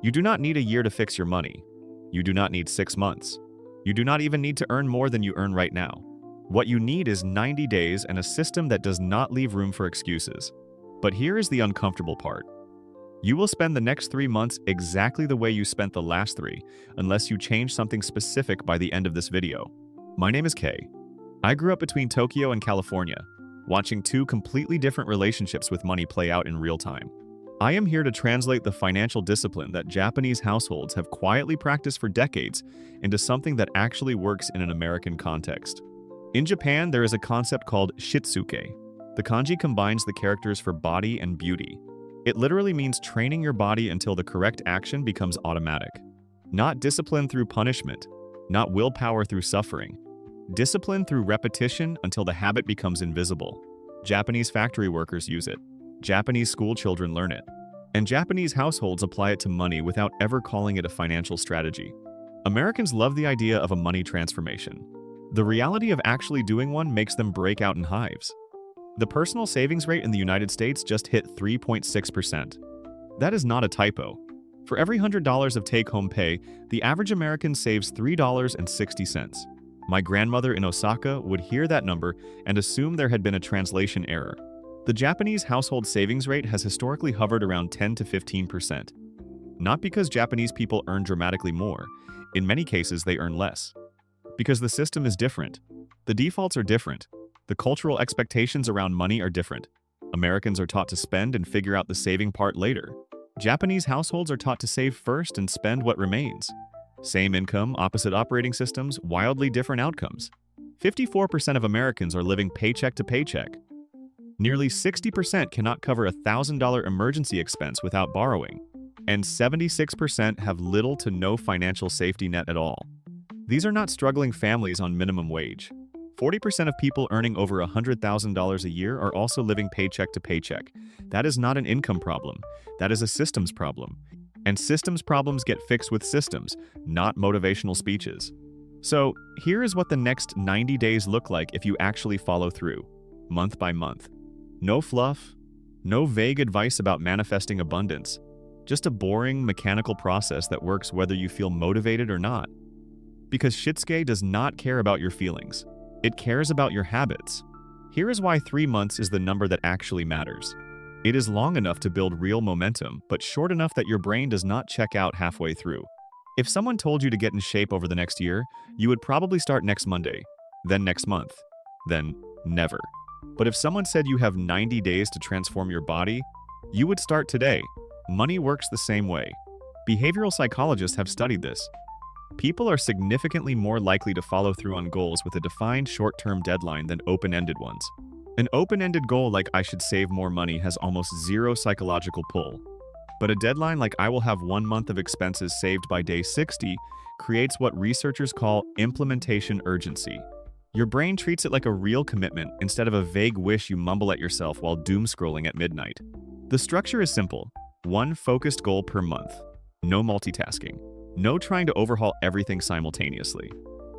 You do not need a year to fix your money. You do not need 6 months. You do not even need to earn more than you earn right now. What you need is 90 days and a system that does not leave room for excuses. But here is the uncomfortable part. You will spend the next 3 months exactly the way you spent the last 3, unless you change something specific by the end of this video. My name is Kay. I grew up between Tokyo and California, watching two completely different relationships with money play out in real time. I am here to translate the financial discipline that Japanese households have quietly practiced for decades into something that actually works in an American context. In Japan, there is a concept called shitsuke. The kanji combines the characters for body and beauty. It literally means training your body until the correct action becomes automatic. Not discipline through punishment, not willpower through suffering. Discipline through repetition until the habit becomes invisible. Japanese factory workers use it. Japanese school children learn it. And Japanese households apply it to money without ever calling it a financial strategy. Americans love the idea of a money transformation. The reality of actually doing one makes them break out in hives. The personal savings rate in the United States just hit 3.6%. That is not a typo. For every $100 of take-home pay, the average American saves $3.60. My grandmother in Osaka would hear that number and assume there had been a translation error. The Japanese household savings rate has historically hovered around 10 to 15%. Not because Japanese people earn dramatically more. In many cases, they earn less. Because the system is different. The defaults are different. The cultural expectations around money are different. Americans are taught to spend and figure out the saving part later. Japanese households are taught to save first and spend what remains. Same income, opposite operating systems, wildly different outcomes. 54% of Americans are living paycheck to paycheck. Nearly 60% cannot cover a $1,000 emergency expense without borrowing. And 76% have little to no financial safety net at all. These are not struggling families on minimum wage. 40% of people earning over $100,000 a year are also living paycheck to paycheck. That is not an income problem. That is a systems problem. And systems problems get fixed with systems, not motivational speeches. So, here is what the next 90 days look like if you actually follow through, month by month. No fluff, no vague advice about manifesting abundance, just a boring, mechanical process that works whether you feel motivated or not. Because Shitsuke does not care about your feelings. It cares about your habits. Here is why 3 months is the number that actually matters. It is long enough to build real momentum, but short enough that your brain does not check out halfway through. If someone told you to get in shape over the next year, you would probably start next Monday, then next month, then never. But if someone said you have 90 days to transform your body, you would start today. Money works the same way. Behavioral psychologists have studied this. People are significantly more likely to follow through on goals with a defined short-term deadline than open-ended ones. An open-ended goal like I should save more money has almost zero psychological pull. But a deadline like I will have 1 month of expenses saved by day 60 creates what researchers call implementation urgency. Your brain treats it like a real commitment instead of a vague wish you mumble at yourself while doom scrolling at midnight. The structure is simple. 1 focused goal per month. No multitasking. No trying to overhaul everything simultaneously.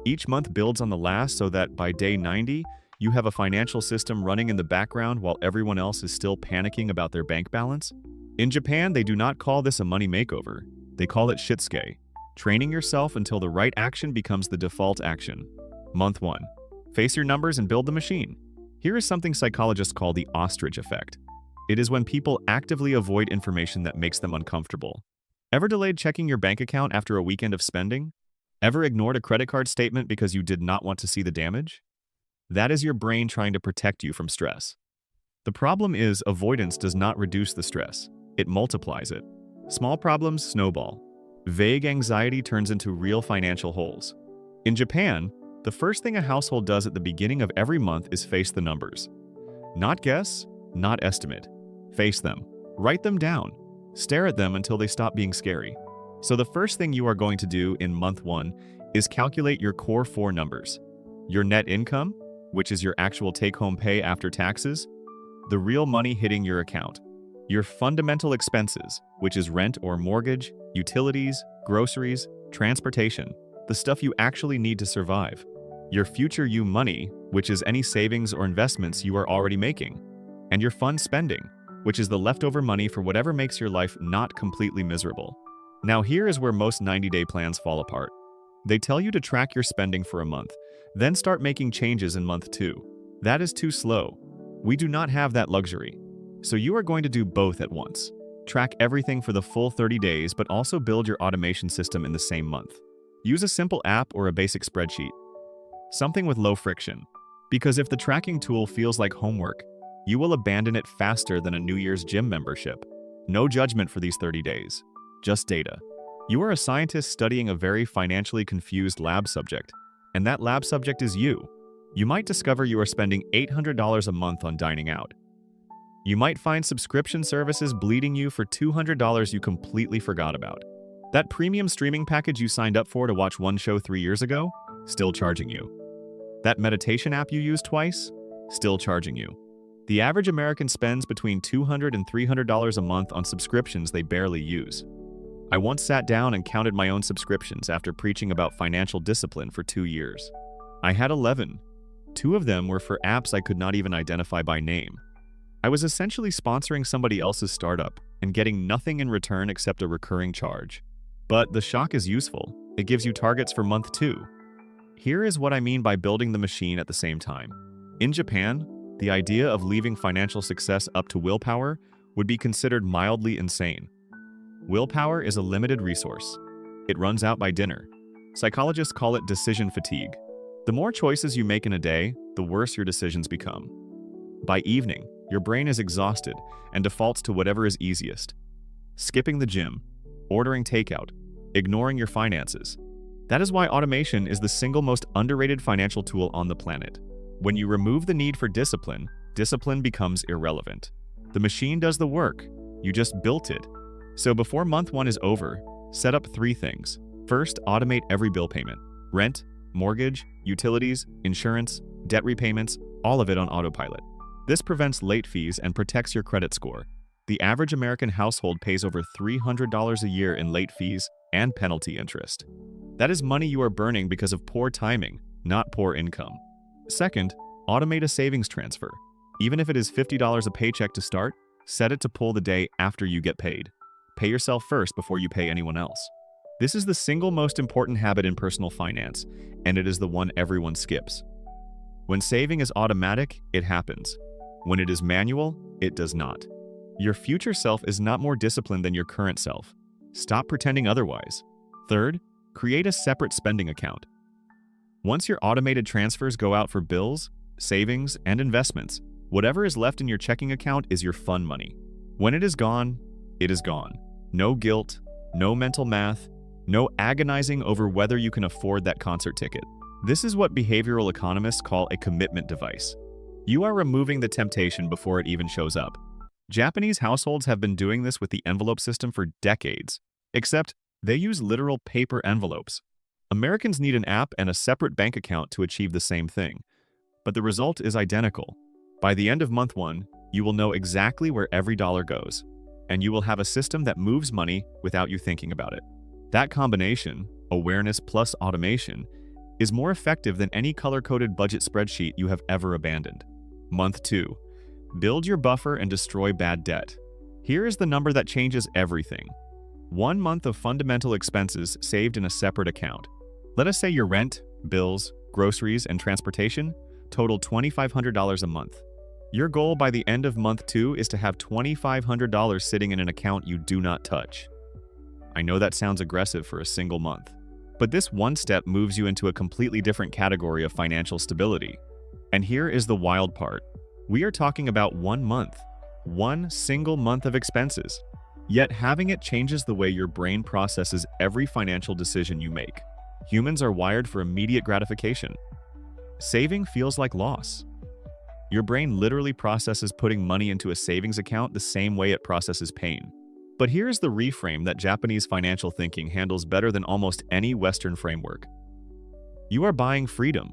Each month builds on the last so that by day 90, you have a financial system running in the background while everyone else is still panicking about their bank balance. In Japan, they do not call this a money makeover. They call it shitsuke, training yourself until the right action becomes the default action. Month 1. Face your numbers and build the machine. Here is something psychologists call the ostrich effect. It is when people actively avoid information that makes them uncomfortable. Ever delayed checking your bank account after a weekend of spending? Ever ignored a credit card statement because you did not want to see the damage? That is your brain trying to protect you from stress. The problem is avoidance does not reduce the stress. It multiplies it. Small problems snowball. Vague anxiety turns into real financial holes. In Japan, the first thing a household does at the beginning of every month is face the numbers. Not guess, not estimate. Face them. Write them down. Stare at them until they stop being scary. So the first thing you are going to do in month 1 is calculate your core 4 numbers. Your net income, which is your actual take-home pay after taxes, the real money hitting your account. Your fundamental expenses, which is rent or mortgage, utilities, groceries, transportation, the stuff you actually need to survive. Your future you money, which is any savings or investments you are already making. And your fun spending, which is the leftover money for whatever makes your life not completely miserable. Now here is where most 90-day plans fall apart. They tell you to track your spending for a month, then start making changes in month 2. That is too slow. We do not have that luxury. So you are going to do both at once. Track everything for the full 30 days, but also build your automation system in the same month. Use a simple app or a basic spreadsheet. Something with low friction. Because if the tracking tool feels like homework, you will abandon it faster than a New Year's gym membership. No judgment for these 30 days. Just data. You are a scientist studying a very financially confused lab subject, and that lab subject is you. You might discover you are spending $800 a month on dining out. You might find subscription services bleeding you for $200 you completely forgot about. That premium streaming package you signed up for to watch one show 3 years ago? Still charging you. That meditation app you used twice? Still charging you. The average American spends between $200 and $300 a month on subscriptions they barely use. I once sat down and counted my own subscriptions after preaching about financial discipline for 2 years. I had 11. 2 of them were for apps I could not even identify by name. I was essentially sponsoring somebody else's startup and getting nothing in return except a recurring charge. But the shock is useful. It gives you targets for month 2. Here is what I mean by building the machine at the same time. In Japan, the idea of leaving financial success up to willpower would be considered mildly insane. Willpower is a limited resource. It runs out by dinner. Psychologists call it decision fatigue. The more choices you make in a day, the worse your decisions become. By evening, your brain is exhausted and defaults to whatever is easiest. Skipping the gym, ordering takeout, ignoring your finances. That is why automation is the single most underrated financial tool on the planet. When you remove the need for discipline, discipline becomes irrelevant. The machine does the work. You just built it. So before month 1 is over, set up 3 things. First, automate every bill payment. Rent, mortgage, utilities, insurance, debt repayments, all of it on autopilot. This prevents late fees and protects your credit score. The average American household pays over $300 a year in late fees and penalty interest. That is money you are burning because of poor timing, not poor income. Second, automate a savings transfer. Even if it is $50 a paycheck to start, set it to pull the day after you get paid. Pay yourself first before you pay anyone else. This is the single most important habit in personal finance, and it is the one everyone skips. When saving is automatic, it happens. When it is manual, it does not. Your future self is not more disciplined than your current self. Stop pretending otherwise. Third, create a separate spending account. Once your automated transfers go out for bills, savings, and investments, whatever is left in your checking account is your fun money. When it is gone, it is gone. No guilt, no mental math, no agonizing over whether you can afford that concert ticket. This is what behavioral economists call a commitment device. You are removing the temptation before it even shows up. Japanese households have been doing this with the envelope system for decades, except they use literal paper envelopes. Americans need an app and a separate bank account to achieve the same thing. But the result is identical. By the end of month 1, you will know exactly where every dollar goes, and you will have a system that moves money without you thinking about it. That combination, awareness plus automation, is more effective than any color-coded budget spreadsheet you have ever abandoned. Month 2. Build your buffer and destroy bad debt. Here is the number that changes everything. 1 month of fundamental expenses saved in a separate account. Let us say your rent, bills, groceries, and transportation total $2,500 a month. Your goal by the end of month 2 is to have $2,500 sitting in an account you do not touch. I know that sounds aggressive for a single month, but this one step moves you into a completely different category of financial stability. And here is the wild part. We are talking about 1 month, 1 single month of expenses. Yet having it changes the way your brain processes every financial decision you make. Humans are wired for immediate gratification. Saving feels like loss. Your brain literally processes putting money into a savings account the same way it processes pain. But here's the reframe that Japanese financial thinking handles better than almost any Western framework. You are buying freedom,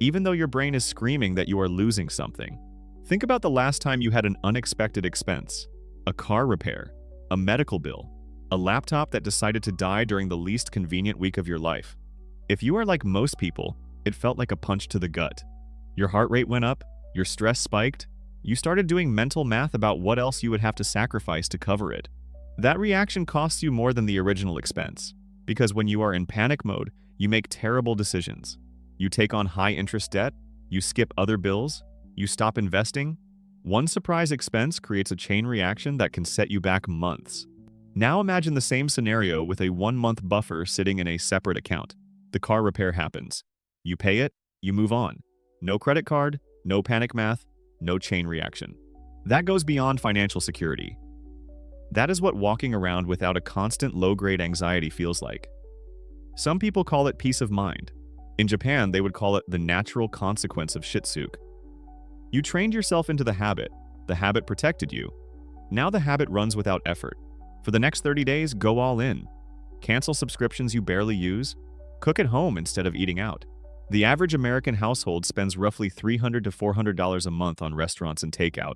even though your brain is screaming that you are losing something. Think about the last time you had an unexpected expense, a car repair, a medical bill, a laptop that decided to die during the least convenient week of your life. If you are like most people, it felt like a punch to the gut. Your heart rate went up, your stress spiked, you started doing mental math about what else you would have to sacrifice to cover it. That reaction costs you more than the original expense, because when you are in panic mode, you make terrible decisions. You take on high-interest debt, you skip other bills, you stop investing. One surprise expense creates a chain reaction that can set you back months. Now imagine the same scenario with a 1-month buffer sitting in a separate account. The car repair happens. You pay it, you move on. No credit card, no panic math, no chain reaction. That goes beyond financial security. That is what walking around without a constant low-grade anxiety feels like. Some people call it peace of mind. In Japan, they would call it the natural consequence of shitsuke. You trained yourself into the habit protected you. Now the habit runs without effort. For the next 30 days, go all in. Cancel subscriptions you barely use. Cook at home instead of eating out. The average American household spends roughly $300 to $400 a month on restaurants and takeout.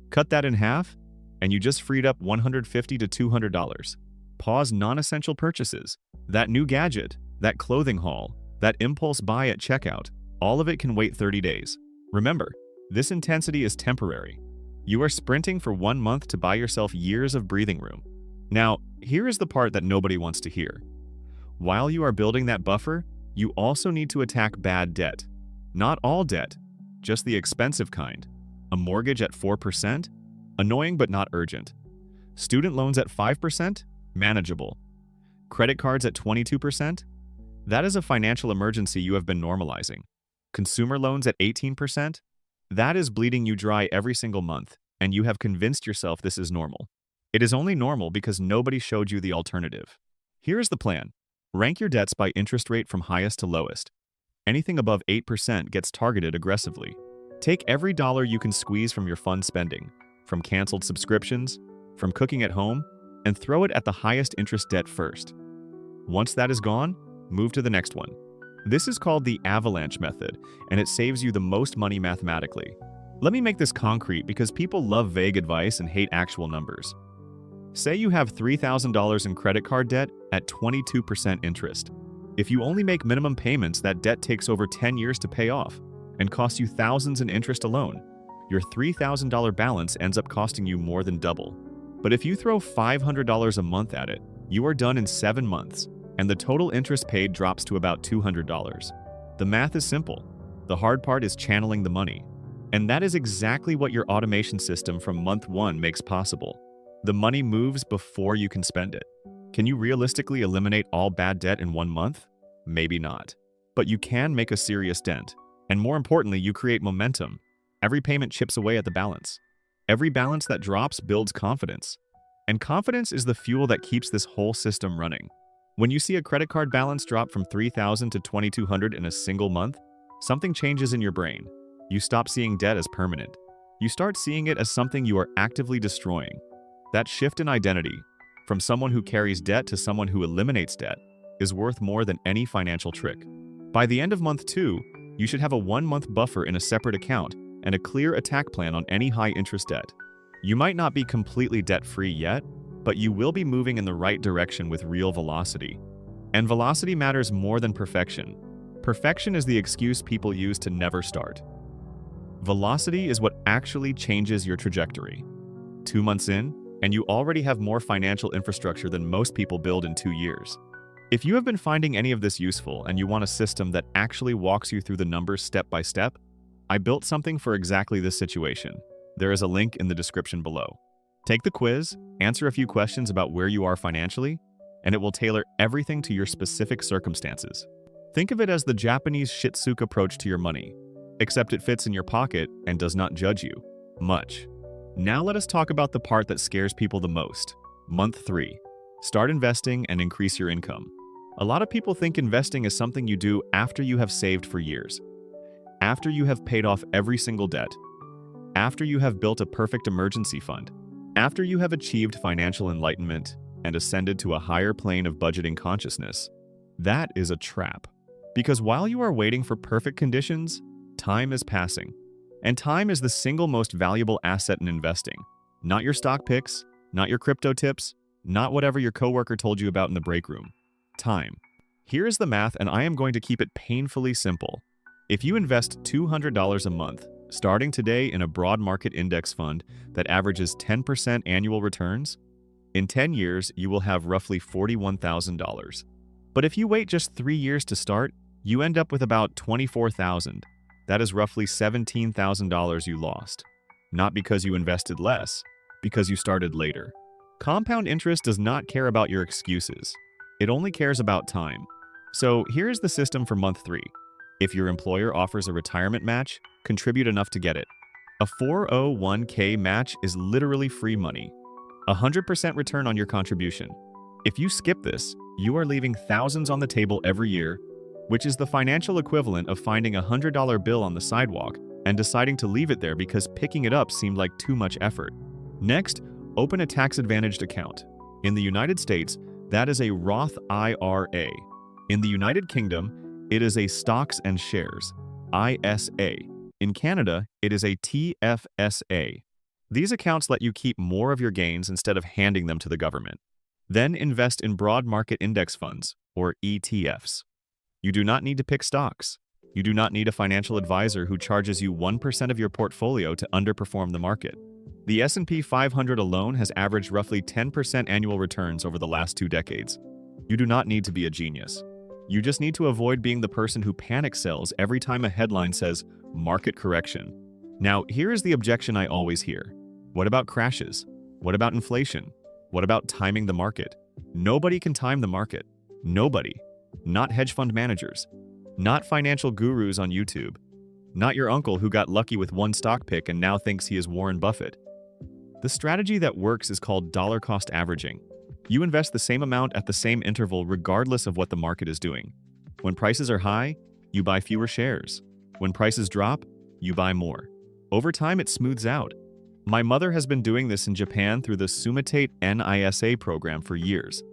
Cut that in half, and you just freed up $150 to $200. Pause non-essential purchases. That new gadget, that clothing haul, that impulse buy at checkout, all of it can wait 30 days. Remember, this intensity is temporary. You are sprinting for 1 month to buy yourself years of breathing room. Now, here is the part that nobody wants to hear. While you are building that buffer, you also need to attack bad debt. Not all debt, just the expensive kind. A mortgage at 4%? Annoying but not urgent. Student loans at 5%? Manageable. Credit cards at 22%? That is a financial emergency you have been normalizing. Consumer loans at 18%? That is bleeding you dry every single month, and you have convinced yourself this is normal. It is only normal because nobody showed you the alternative. Here is the plan. Rank your debts by interest rate from highest to lowest. Anything above 8% gets targeted aggressively. Take every dollar you can squeeze from your fund spending, from canceled subscriptions, from cooking at home, and throw it at the highest interest debt first. Once that is gone, move to the next one. This is called the avalanche method, and it saves you the most money mathematically. Let me make this concrete because people love vague advice and hate actual numbers. Say you have $3,000 in credit card debt at 22% interest. If you only make minimum payments, that debt takes over 10 years to pay off and costs you thousands in interest alone. Your $3,000 balance ends up costing you more than double. But if you throw $500 a month at it, you are done in 7 months, and the total interest paid drops to about $200. The math is simple. The hard part is channeling the money. And that is exactly what your automation system from month 1 makes possible. The money moves before you can spend it. Can you realistically eliminate all bad debt in 1 month? Maybe not. But you can make a serious dent. And more importantly, you create momentum. Every payment chips away at the balance. Every balance that drops builds confidence. And confidence is the fuel that keeps this whole system running. When you see a credit card balance drop from $3,000 to $2,200 in a single month, something changes in your brain. You stop seeing debt as permanent. You start seeing it as something you are actively destroying. That shift in identity, from someone who carries debt to someone who eliminates debt, is worth more than any financial trick. By the end of month 2, you should have a 1-month buffer in a separate account and a clear attack plan on any high-interest debt. You might not be completely debt-free yet, but you will be moving in the right direction with real velocity. And velocity matters more than perfection. Perfection is the excuse people use to never start. Velocity is what actually changes your trajectory. 2 months in, and you already have more financial infrastructure than most people build in 2 years. If you have been finding any of this useful and you want a system that actually walks you through the numbers step by step, I built something for exactly this situation. There is a link in the description below. Take the quiz, answer a few questions about where you are financially, and it will tailor everything to your specific circumstances. Think of it as the Japanese shitsuke approach to your money, except it fits in your pocket and does not judge you much. Now let us talk about the part that scares people the most. Month 3. Start investing and increase your income. A lot of people think investing is something you do after you have saved for years, after you have paid off every single debt, after you have built a perfect emergency fund, after you have achieved financial enlightenment and ascended to a higher plane of budgeting consciousness. That is a trap. Because while you are waiting for perfect conditions, time is passing. And time is the single most valuable asset in investing. Not your stock picks, not your crypto tips, not whatever your coworker told you about in the break room. Time. Here is the math, and I am going to keep it painfully simple. If you invest $200 a month, starting today in a broad market index fund that averages 10% annual returns, In 10 years, you will have roughly $41,000. But if you wait just 3 years to start, you end up with about $24,000. That is roughly $17,000 you lost. Not because you invested less, because you started later. Compound interest does not care about your excuses. It only cares about time. So here's the system for month 3. If your employer offers a retirement match, contribute enough to get it. A 401k match is literally free money. 100% return on your contribution. If you skip this, you are leaving thousands on the table every year, which is the financial equivalent of finding a $100 bill on the sidewalk and deciding to leave it there because picking it up seemed like too much effort. Next, open a tax-advantaged account. In the United States, that is a Roth IRA. In the United Kingdom, it is a Stocks and Shares, ISA. In Canada, it is a TFSA. These accounts let you keep more of your gains instead of handing them to the government. Then invest in broad market index funds, or ETFs. You do not need to pick stocks. You do not need a financial advisor who charges you 1% of your portfolio to underperform the market. The S&P 500 alone has averaged roughly 10% annual returns over the last 2 decades. You do not need to be a genius. You just need to avoid being the person who panic sells every time a headline says, "market correction." Now, here is the objection I always hear. What about crashes? What about inflation? What about timing the market? Nobody can time the market. Nobody. Not hedge fund managers. Not financial gurus on YouTube. Not your uncle who got lucky with one stock pick and now thinks he is Warren Buffett. The strategy that works is called dollar cost averaging. You invest the same amount at the same interval regardless of what the market is doing. When prices are high, you buy fewer shares. When prices drop, you buy more. Over time, it smooths out. My mother has been doing this in Japan through the Sumitate NISA program for years.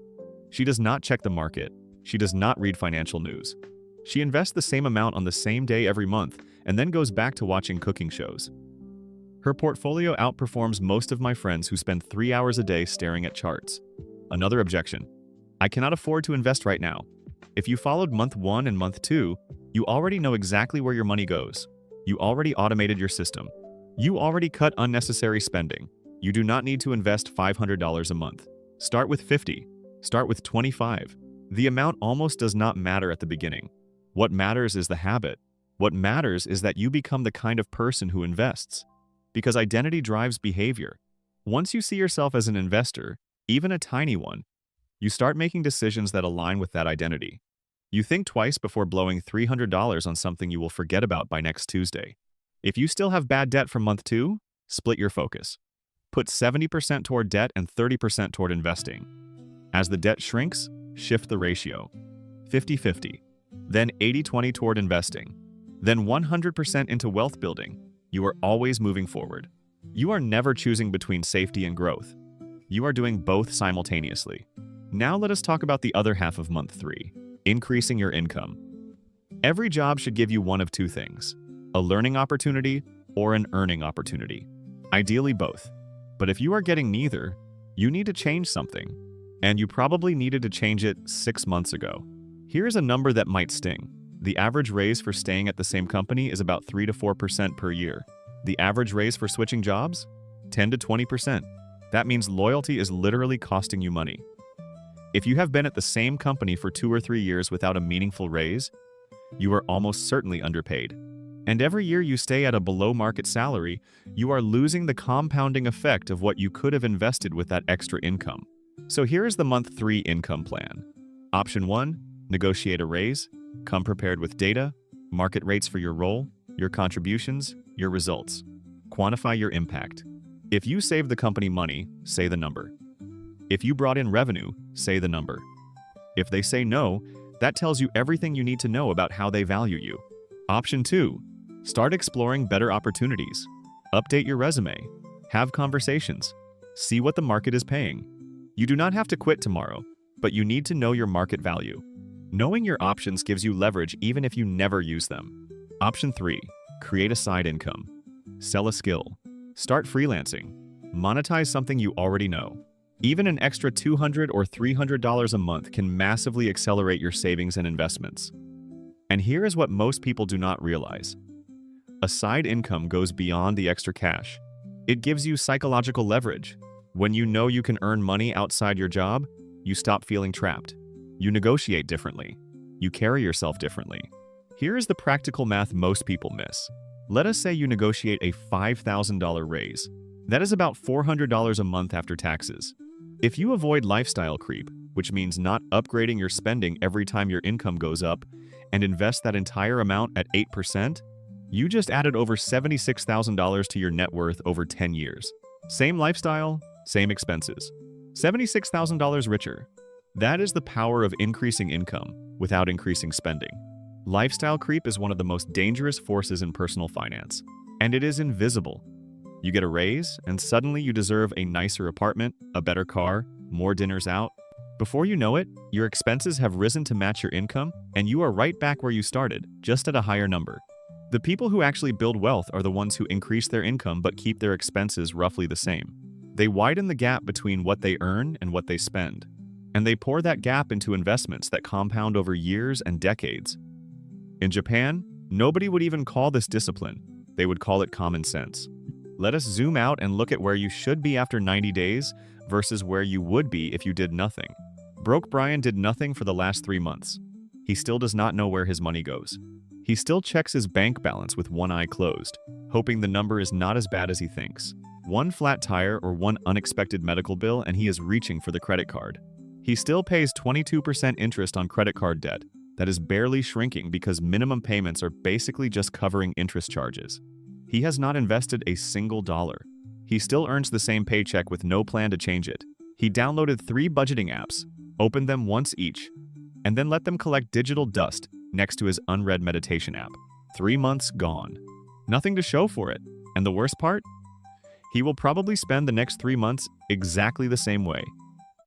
She does not check the market. She does not read financial news. She invests the same amount on the same day every month and then goes back to watching cooking shows. Her portfolio outperforms most of my friends who spend 3 hours a day staring at charts. Another objection. I cannot afford to invest right now. If you followed month 1 and month 2, you already know exactly where your money goes. You already automated your system. You already cut unnecessary spending. You do not need to invest $500 a month. Start with 50. Start with 25. The amount almost does not matter at the beginning. What matters is the habit. What matters is that you become the kind of person who invests. Because identity drives behavior. Once you see yourself as an investor, even a tiny one, you start making decisions that align with that identity. You think twice before blowing $300 on something you will forget about by next Tuesday. If you still have bad debt from month 2, split your focus. Put 70% toward debt and 30% toward investing. As the debt shrinks, shift the ratio. 50-50. Then 80-20 toward investing. Then 100% into wealth building. You are always moving forward. You are never choosing between safety and growth. You are doing both simultaneously. Now let us talk about the other half of month 3, increasing your income. Every job should give you one of 2 things, a learning opportunity or an earning opportunity. Ideally both. But if you are getting neither, you need to change something. And you probably needed to change it 6 months ago. Here's a number that might sting. The average raise for staying at the same company is about 3 to 4% per year. The average raise for switching jobs? 10 to 20%. That means loyalty is literally costing you money. If you have been at the same company for 2 or 3 years without a meaningful raise, you are almost certainly underpaid. And every year you stay at a below-market salary, you are losing the compounding effect of what you could have invested with that extra income. So here is the month 3 income plan. Option 1, negotiate a raise. Come prepared with data, market rates for your role, your contributions, your results. Quantify your impact. If you saved the company money, say the number. If you brought in revenue, say the number. If they say no, that tells you everything you need to know about how they value you. Option 2, start exploring better opportunities. Update your resume. Have conversations. See what the market is paying. You do not have to quit tomorrow, but you need to know your market value. Knowing your options gives you leverage even if you never use them. Option 3, create a side income. Sell a skill. Start freelancing. Monetize something you already know. Even an extra $200 or $300 a month can massively accelerate your savings and investments. And here is what most people do not realize. A side income goes beyond the extra cash. It gives you psychological leverage. When you know you can earn money outside your job, you stop feeling trapped. You negotiate differently. You carry yourself differently. Here is the practical math most people miss. Let us say you negotiate a $5,000 raise. That is about $400 a month after taxes. If you avoid lifestyle creep, which means not upgrading your spending every time your income goes up, and invest that entire amount at 8%, you just added over $76,000 to your net worth over 10 years. Same lifestyle, same expenses. $76,000 richer. That is the power of increasing income without increasing spending. Lifestyle creep is one of the most dangerous forces in personal finance, and it is invisible. You get a raise, and suddenly you deserve a nicer apartment, a better car, more dinners out. Before you know it, your expenses have risen to match your income, and you are right back where you started, just at a higher number. The people who actually build wealth are the ones who increase their income but keep their expenses roughly the same. They widen the gap between what they earn and what they spend, and they pour that gap into investments that compound over years and decades. In Japan, nobody would even call this discipline. They would call it common sense. Let us zoom out and look at where you should be after 90 days versus where you would be if you did nothing. Broke Brian did nothing for the last 3 months. He still does not know where his money goes. He still checks his bank balance with one eye closed, hoping the number is not as bad as he thinks. One flat tire or one unexpected medical bill and he is reaching for the credit card. He still pays 22% interest on credit card debt that is barely shrinking because minimum payments are basically just covering interest charges. He has not invested a single dollar. He still earns the same paycheck with no plan to change it. He downloaded 3 budgeting apps, opened them once each, and then let them collect digital dust next to his unread meditation app. 3 months gone. Nothing to show for it. And the worst part? He will probably spend the next 3 months exactly the same way.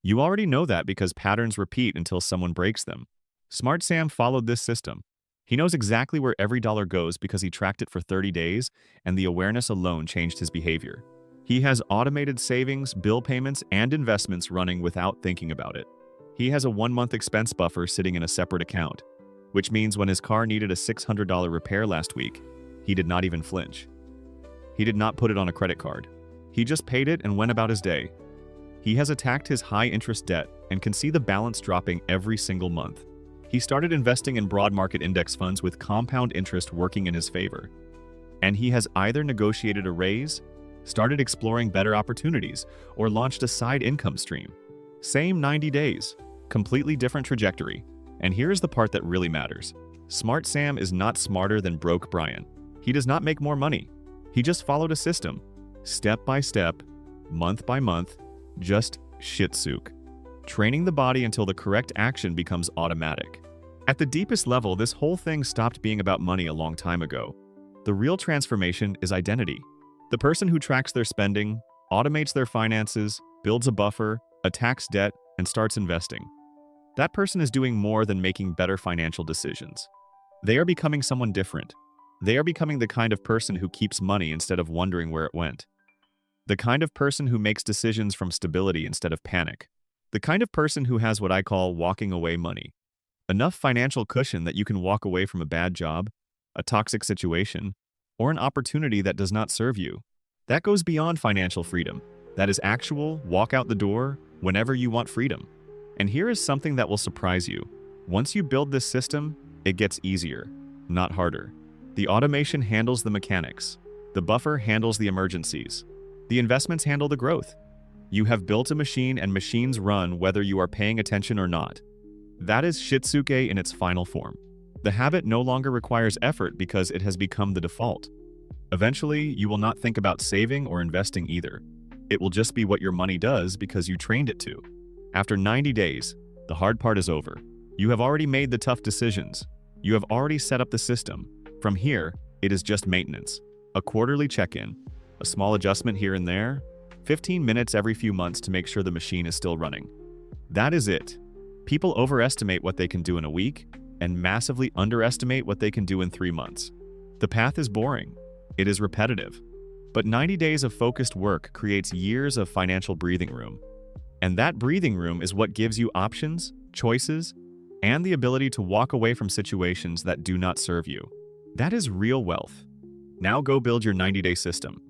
You already know that because patterns repeat until someone breaks them. Smart Sam followed this system. He knows exactly where every dollar goes because he tracked it for 30 days, and the awareness alone changed his behavior. He has automated savings, bill payments, and investments running without thinking about it. He has a 1-month expense buffer sitting in a separate account, which means when his car needed a $600 repair last week, he did not even flinch. He did not put it on a credit card. He just paid it and went about his day. He has attacked his high-interest debt and can see the balance dropping every single month. He started investing in broad market index funds with compound interest working in his favor. And he has either negotiated a raise, started exploring better opportunities, or launched a side income stream. Same 90 days, completely different trajectory. And here's the part that really matters. Smart Sam is not smarter than Broke Brian. He does not make more money. He just followed a system, step by step, month by month, just shit-sook. Training the body until the correct action becomes automatic. At the deepest level, this whole thing stopped being about money a long time ago. The real transformation is identity. The person who tracks their spending, automates their finances, builds a buffer, attacks debt, and starts investing. That person is doing more than making better financial decisions. They are becoming someone different. They are becoming the kind of person who keeps money instead of wondering where it went. The kind of person who makes decisions from stability instead of panic. The kind of person who has what I call walking away money. Enough financial cushion that you can walk away from a bad job, a toxic situation, or an opportunity that does not serve you. That goes beyond financial freedom. That is actual, walk out the door whenever you want freedom. And here is something that will surprise you. Once you build this system, it gets easier, not harder. The automation handles the mechanics. The buffer handles the emergencies. The investments handle the growth. You have built a machine and machines run whether you are paying attention or not. That is Shitsuke in its final form. The habit no longer requires effort because it has become the default. Eventually, you will not think about saving or investing either. It will just be what your money does because you trained it to. After 90 days, the hard part is over. You have already made the tough decisions. You have already set up the system. From here, it is just maintenance. A quarterly check-in, a small adjustment here and there, 15 minutes every few months to make sure the machine is still running. That is it. People overestimate what they can do in a week and massively underestimate what they can do in 3 months. The path is boring. It is repetitive. But 90 days of focused work creates years of financial breathing room. And that breathing room is what gives you options, choices, and the ability to walk away from situations that do not serve you. That is real wealth. Now go build your 90-day system.